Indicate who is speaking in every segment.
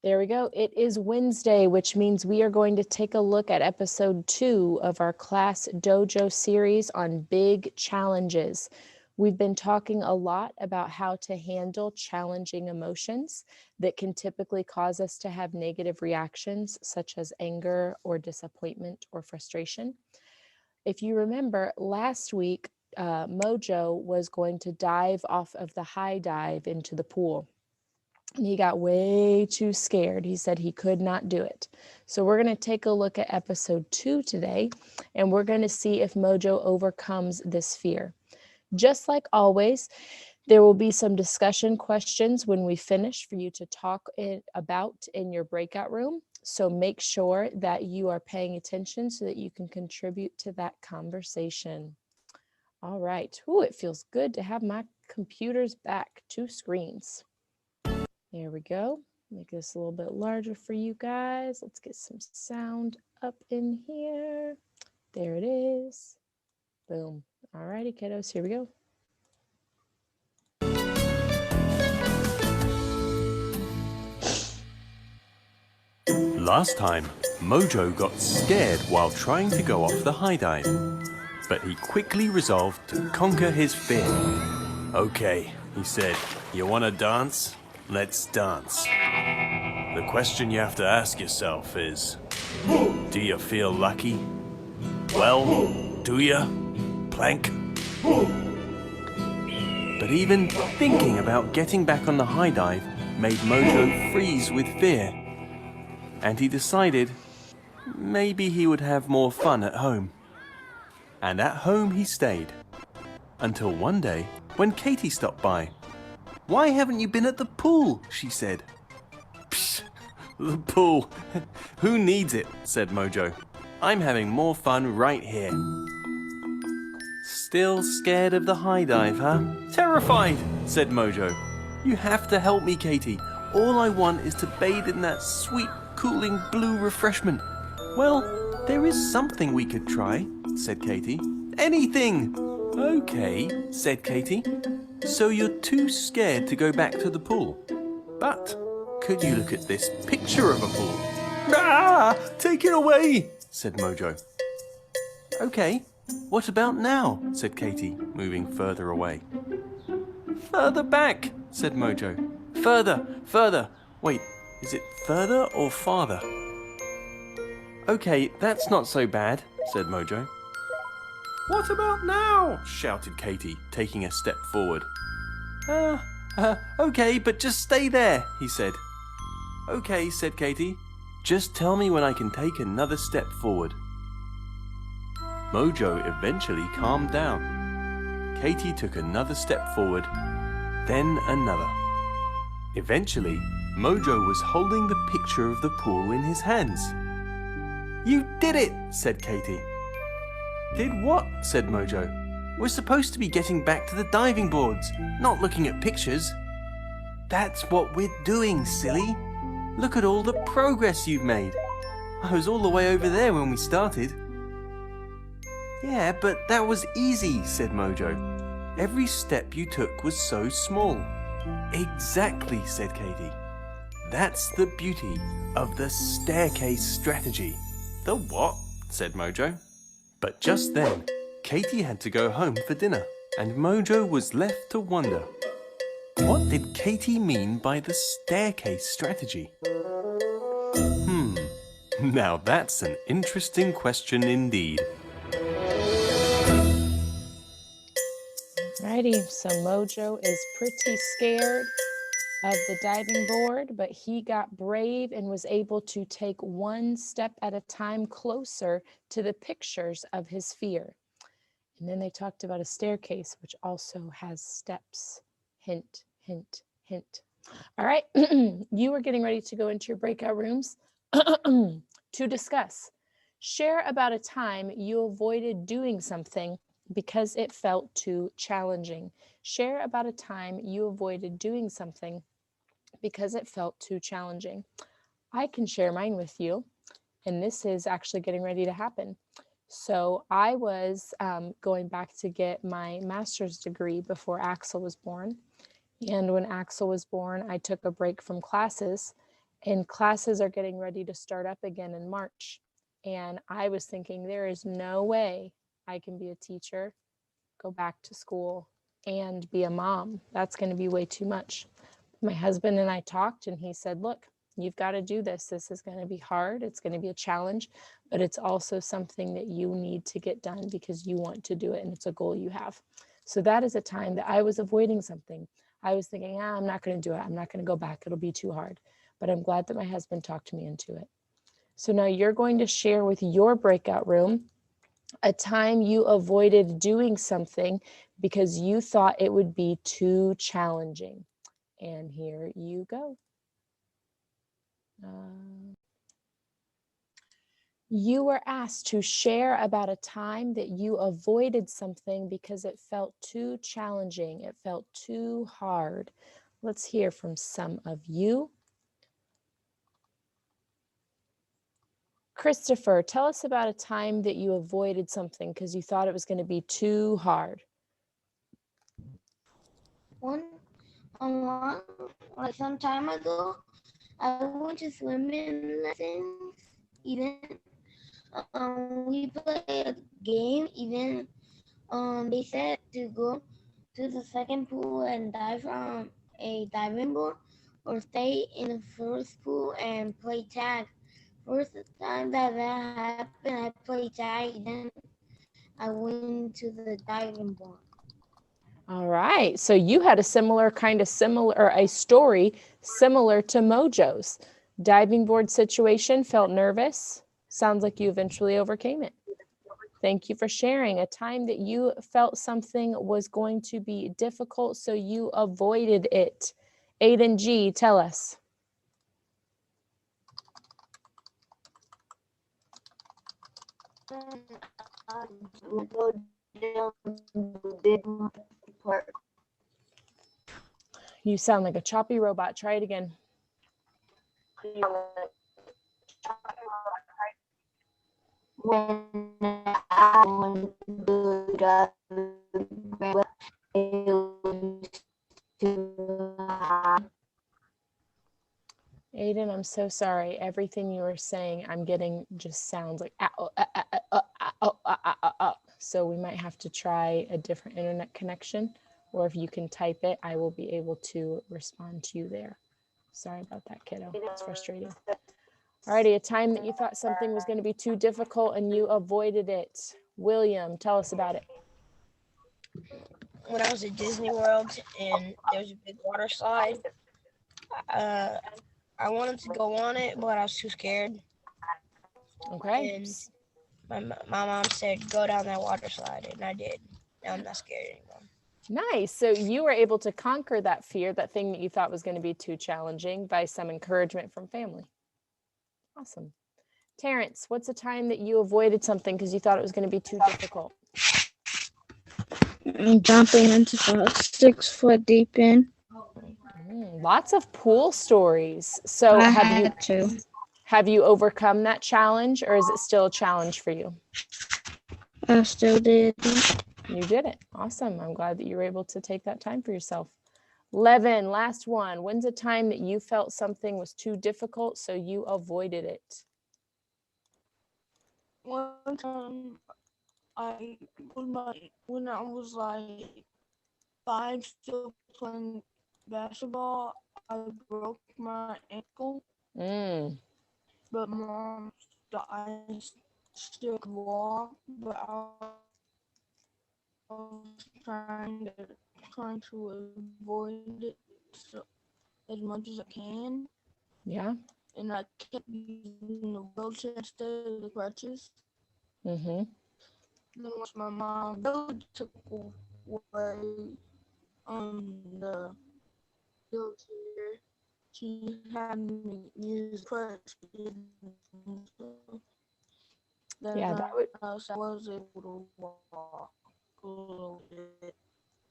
Speaker 1: There we go. It is Wednesday, which means we are going to take a look at episode 2 of our Class Dojo series on big challenges. We've been talking a lot about how to handle challenging emotions that can typically cause us to have negative reactions, such as anger or disappointment or frustration. If you remember, last week, Mojo was going to dive off of the high dive into the pool. And he got way too scared. He said he could not do it. So we're going to take a look at episode 2 today, and we're going to see if Mojo overcomes this fear. Just like always, there will be some discussion questions when we finish for you to talk about in your breakout room. So make sure that you are paying attention so that you can contribute to that conversation. All right. Ooh, it feels good to have my computers back, 2 screens. There we go. Make this a little bit larger for you guys. Let's get some sound up in here. There it is. Boom. All righty, kiddos, here we go.
Speaker 2: Last time, Mojo got scared while trying to go off the high dive, but he quickly resolved to conquer his fear. Okay, he said, you want to dance? Let's dance. The question you have to ask yourself is, do you feel lucky? Well, do you? Plank? But even thinking about getting back on the high dive made Mojo freeze with fear. And he decided maybe he would have more fun at home. And at home he stayed. Until one day when Katie stopped by. Why haven't you been at the pool? She said. Psh, the pool. Who needs it? Said Mojo. I'm having more fun right here. Still scared of the high dive, huh? Terrified, said Mojo. You have to help me, Katie. All I want is to bathe in that sweet, cooling blue refreshment. Well, there is something we could try, said Katie. Anything! Okay, said Katie. So you're too scared to go back to the pool. But could you look at this picture of a pool? Ah! Take it away, said Mojo. Okay, what about now? Said Katie, moving further away. Further back, said Mojo. Further, further. Wait, is it further or farther? Okay, that's not so bad, said Mojo. What about now? Shouted Katie, taking a step forward. Okay, but just stay there, he said. Okay, said Katie. Just tell me when I can take another step forward. Mojo eventually calmed down. Katie took another step forward, then another. Eventually, Mojo was holding the picture of the pool in his hands. You did it, said Katie. Did what? Said Mojo. We're supposed to be getting back to the diving boards, not looking at pictures. That's what we're doing, silly. Look at all the progress you've made. I was all the way over there when we started. Yeah, but that was easy, said Mojo. Every step you took was so small. Exactly, said Katie. That's the beauty of the staircase strategy. The what? Said Mojo. But just then, Katie had to go home for dinner, and Mojo was left to wonder. What did Katie mean by the staircase strategy? Now that's an interesting question indeed.
Speaker 1: Alrighty, so Mojo is pretty scared of the diving board, but he got brave and was able to take one step at a time closer to the pictures of his fear. And then they talked about a staircase, which also has steps. Hint, hint, hint. All right, you are getting ready to go into your breakout rooms to discuss. Share about a time you avoided doing something because it felt too challenging. Share about a time you avoided doing something because it felt too challenging. I can share mine with you, and this is actually getting ready to happen. So I was going back to get my master's degree before Axel was born. And when Axel was born, I took a break from classes And classes are getting ready to start up again in March. And I was thinking, there is no way I can be a teacher, go back to school, and be a mom. That's going to be way too much. My husband and I talked, and he said, look, you've got to do this. This is going to be hard. It's going to be a challenge, but it's also something that you need to get done because you want to do it and it's a goal you have. So that is a time that I was avoiding something. I was thinking, I'm not going to do it. I'm not going to go back. It'll be too hard. But I'm glad that my husband talked me into it. So now you're going to share with your breakout room a time you avoided doing something because you thought it would be too challenging. And here you go. You were asked to share about a time that you avoided something because it felt too challenging. It felt too hard. Let's hear from some of you. Christopher, tell us about a time that you avoided something because you thought it was going to be too hard.
Speaker 3: Like some time ago, I went to swimming lessons. Even we played a game. Even they said to go to the second pool and dive from a diving board, or stay in the first pool and play tag. First time that happened, I played tag. Then I went to the diving board.
Speaker 1: All right. So you had a a story similar to Mojo's. Diving board situation, felt nervous. Sounds like you eventually overcame it. Thank you for sharing a time that you felt something was going to be difficult, so you avoided it. Aiden G, tell us. You sound like a choppy robot. Try it again.
Speaker 3: When I went to the it was too high.
Speaker 1: Aiden, I'm so sorry. Everything you were saying, I'm getting just sounds like so we might have to try a different internet connection, or if you can type it, I will be able to respond to you there. Sorry about that, kiddo. It's frustrating. Alrighty, a time that you thought something was going to be too difficult and you avoided it. William, tell us about it.
Speaker 4: When I was at Disney World and there was a big water slide, I wanted to go on it, but I was too scared.
Speaker 1: Okay.
Speaker 4: And my mom said, go down that water slide, and I did. Now I'm not scared anymore.
Speaker 1: Nice. So you were able to conquer that fear, that thing that you thought was going to be too challenging, by some encouragement from family. Awesome. Terrence, what's a time that you avoided something because you thought it was going to be too difficult?
Speaker 5: Jumping into a 6 foot deep end.
Speaker 1: Lots of pool stories. So have you overcome that challenge, or is it still a challenge for you?
Speaker 5: I still did.
Speaker 1: You did it. Awesome. I'm glad that you were able to take that time for yourself. Levin, last one. When's a time that you felt something was too difficult, so you avoided it?
Speaker 6: One time, when I was like 5, still playing basketball, I broke my ankle. But Mom, I still could walk, but I was trying to avoid it as much as I can.
Speaker 1: Yeah.
Speaker 6: And I kept using the wheelchair instead of the crutches.
Speaker 1: Mm-hmm.
Speaker 6: Then once my mom really took away the wheelchair, she had me use crutches. Then
Speaker 1: Yeah,
Speaker 6: I was able to walk a little bit.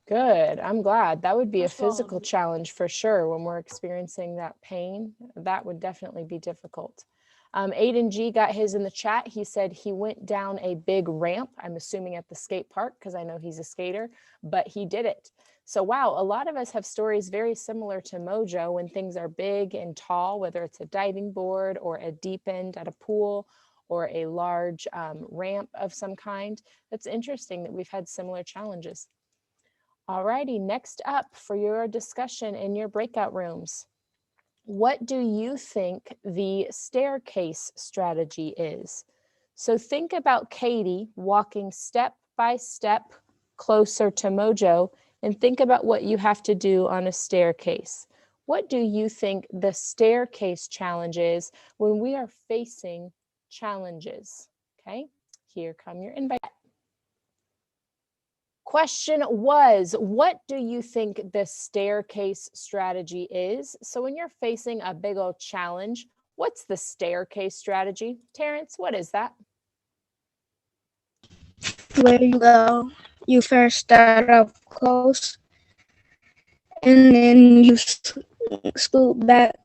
Speaker 1: Good. I'm glad. That would be a physical challenge for sure. When we're experiencing that pain, that would definitely be difficult. Aiden G got his in the chat. He said he went down a big ramp, I'm assuming at the skate park, because I know he's a skater, but he did it. So wow, a lot of us have stories very similar to Mojo when things are big and tall, whether it's a diving board or a deep end at a pool or a large ramp of some kind. That's interesting that we've had similar challenges. All righty, next up for your discussion in your breakout rooms. What do you think the staircase strategy is? So think about Katie walking step by step closer to Mojo, and think about what you have to do on a staircase. What do you think the staircase challenge is when we are facing challenges? Okay, here come your invite. Question was, what do you think the staircase strategy is? So when you're facing a big old challenge, what's the staircase strategy? Terrence, what is that?
Speaker 5: Where you go, you first start off close, and then you scoot back,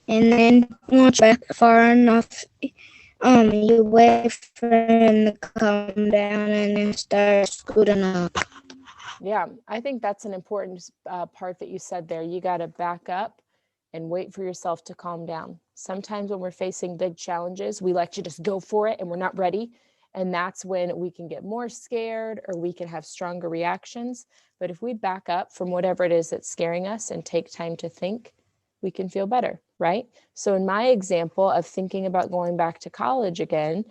Speaker 5: and then once you're back far enough, you wait for him to come down and then start scooting up.
Speaker 1: Yeah, I think that's an important part that you said there. You got to back up and wait for yourself to calm down. Sometimes when we're facing big challenges, we like to just go for it and we're not ready. And that's when we can get more scared or we can have stronger reactions. But if we back up from whatever it is that's scaring us and take time to think, we can feel better, right? So in my example of thinking about going back to college again,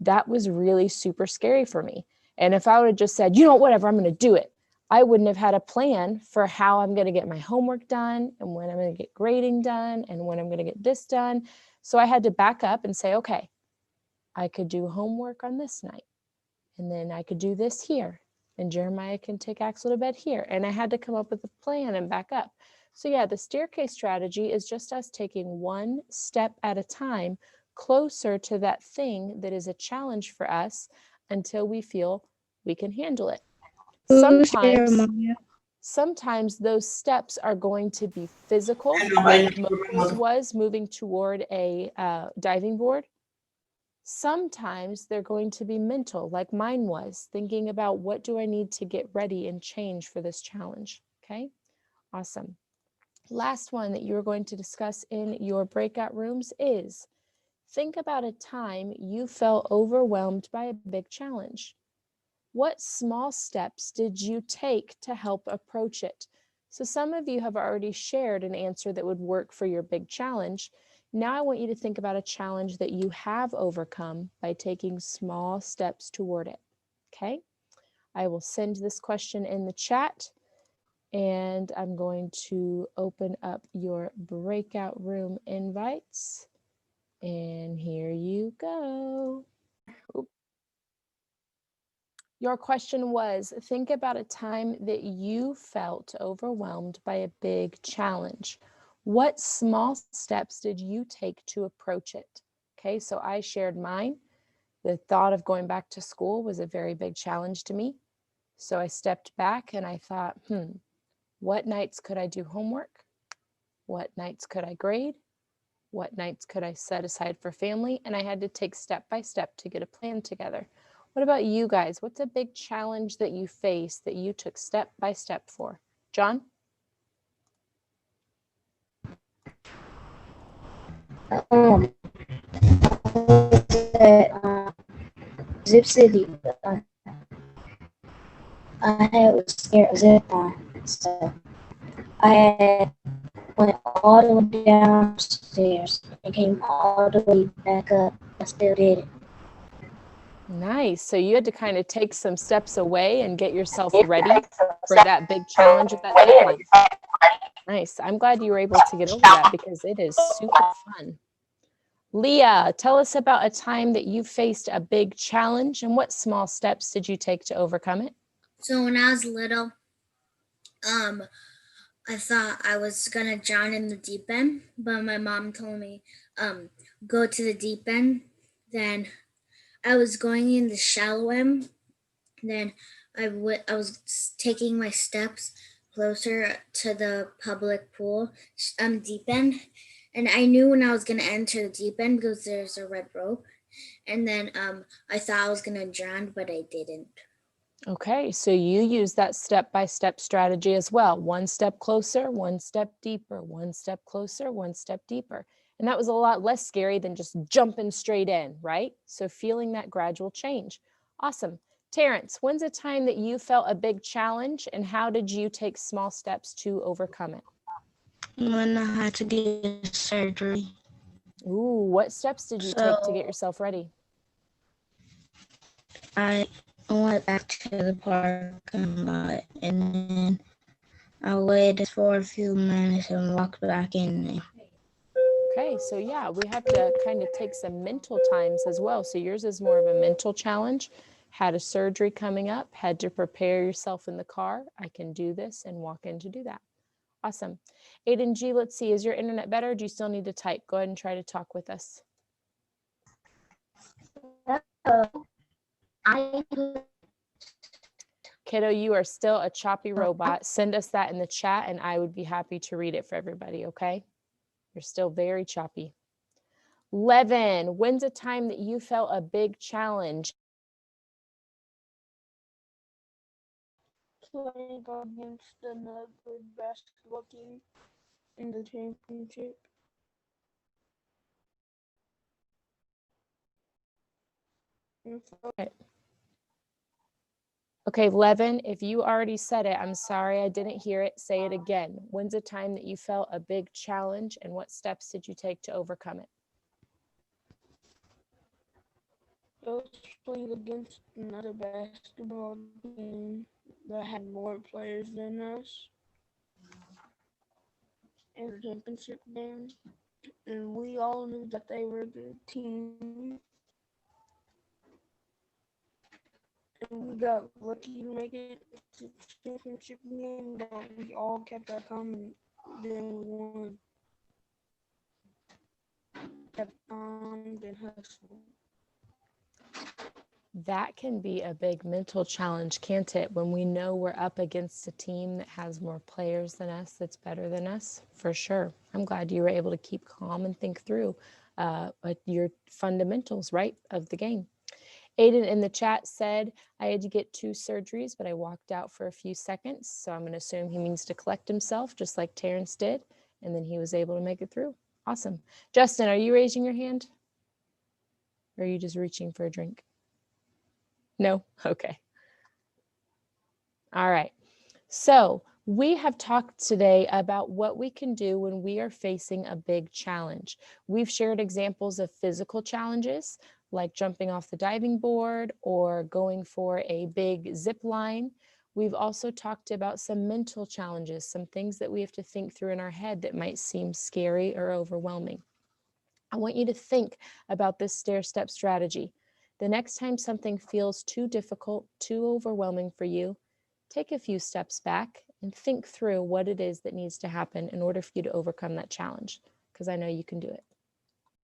Speaker 1: that was really super scary for me. And if I would have just said, you know, whatever, I'm going to do it, I wouldn't have had a plan for how I'm going to get my homework done and when I'm going to get grading done and when I'm going to get this done. So I had to back up and say, okay, I could do homework on this night and then I could do this here and Jeremiah can take Axel to bed here. And I had to come up with a plan and back up. So yeah, the staircase strategy is just us taking one step at a time closer to that thing that is a challenge for us until we feel we can handle it. Sometimes those steps are going to be physical, like Moses was moving toward a diving board. Sometimes they're going to be mental, like mine was, thinking about what do I need to get ready and change for this challenge. Okay, awesome. Last one that you're going to discuss in your breakout rooms is think about a time you felt overwhelmed by a big challenge. What small steps did you take to help approach it? So some of you have already shared an answer that would work for your big challenge. Now I want you to think about a challenge that you have overcome by taking small steps toward it. Okay? I will send this question in the chat and I'm going to open up your breakout room invites. And here you go. Your question was, think about a time that you felt overwhelmed by a big challenge. What small steps did you take to approach it? Okay, so I shared mine. The thought of going back to school was a very big challenge to me. So I stepped back and I thought, what nights could I do homework? What nights could I grade? What nights could I set aside for family? And I had to take step by step to get a plan together. What about you guys? What's a big challenge that you faced that you took step by step for? John?
Speaker 3: Zip City. I was scared of zip line, so I went all the way downstairs and came all the way back up. I still did it.
Speaker 1: Nice. So you had to kind of take some steps away and get yourself ready for that big challenge with that zip line. Nice. I'm glad you were able to get over that because it is super fun. Leah, tell us about a time that you faced a big challenge and what small steps did you take to overcome it?
Speaker 7: So when I was little, I thought I was gonna drown in the deep end, but my mom told me, go to the deep end. Then I was going in the shallow end. Then I was taking my steps closer to the public pool, deep end, and I knew when I was gonna enter the deep end because there's a red rope. And then I thought I was gonna drown, but I didn't.
Speaker 1: Okay, so you use that step-by-step strategy as well. One step closer, one step deeper, one step closer, one step deeper. And that was a lot less scary than just jumping straight in, right? So feeling that gradual change. Awesome. Terrence, when's a time that you felt a big challenge and how did you take small steps to overcome it?
Speaker 5: When I had to get surgery.
Speaker 1: Ooh, what steps did you take to get yourself ready?
Speaker 5: I went back to the parking lot and then I waited for a few minutes and walked back in there.
Speaker 1: Okay, so yeah, we have to kind of take some mental times as well. So yours is more of a mental challenge. Had a surgery coming up, had to prepare yourself in the car. I can do this and walk in to do that. Awesome. Aiden G, let's see, is your internet better? Or do you still need to type? Go ahead and try to talk with us. Kiddo, you are still a choppy robot. Send us that in the chat and I would be happy to read it for everybody, okay? You're still very choppy. Levin, when's a time that you felt a big challenge?
Speaker 6: Playing against another basketball team in the championship.
Speaker 1: Okay, Levin, if you already said it, I'm sorry I didn't hear it. Say it again. When's a time that you felt a big challenge and what steps did you take to overcome it?
Speaker 6: I was playing against another basketball team that had more players than us in the championship game. And we all knew that they were the team. And we got lucky to make it to the championship game that we all kept our calm and then we won. Kept calm and hustled.
Speaker 1: That can be a big mental challenge, can't it? When we know we're up against a team that has more players than us, that's better than us, for sure. I'm glad you were able to keep calm and think through your fundamentals, right, of the game. Aiden in the chat said, I had to get 2 surgeries, but I walked out for a few seconds. So I'm going to assume he means to collect himself, just like Terrence did. And then he was able to make it through. Awesome. Justin, are you raising your hand? Or are you just reaching for a drink? No? Okay. All right. So we have talked today about what we can do when we are facing a big challenge. We've shared examples of physical challenges like jumping off the diving board or going for a big zip line. We've also talked about some mental challenges, some things that we have to think through in our head that might seem scary or overwhelming. I want you to think about this stair-step strategy. The next time something feels too difficult, too overwhelming for you, take a few steps back and think through what it is that needs to happen in order for you to overcome that challenge, because I know you can do it.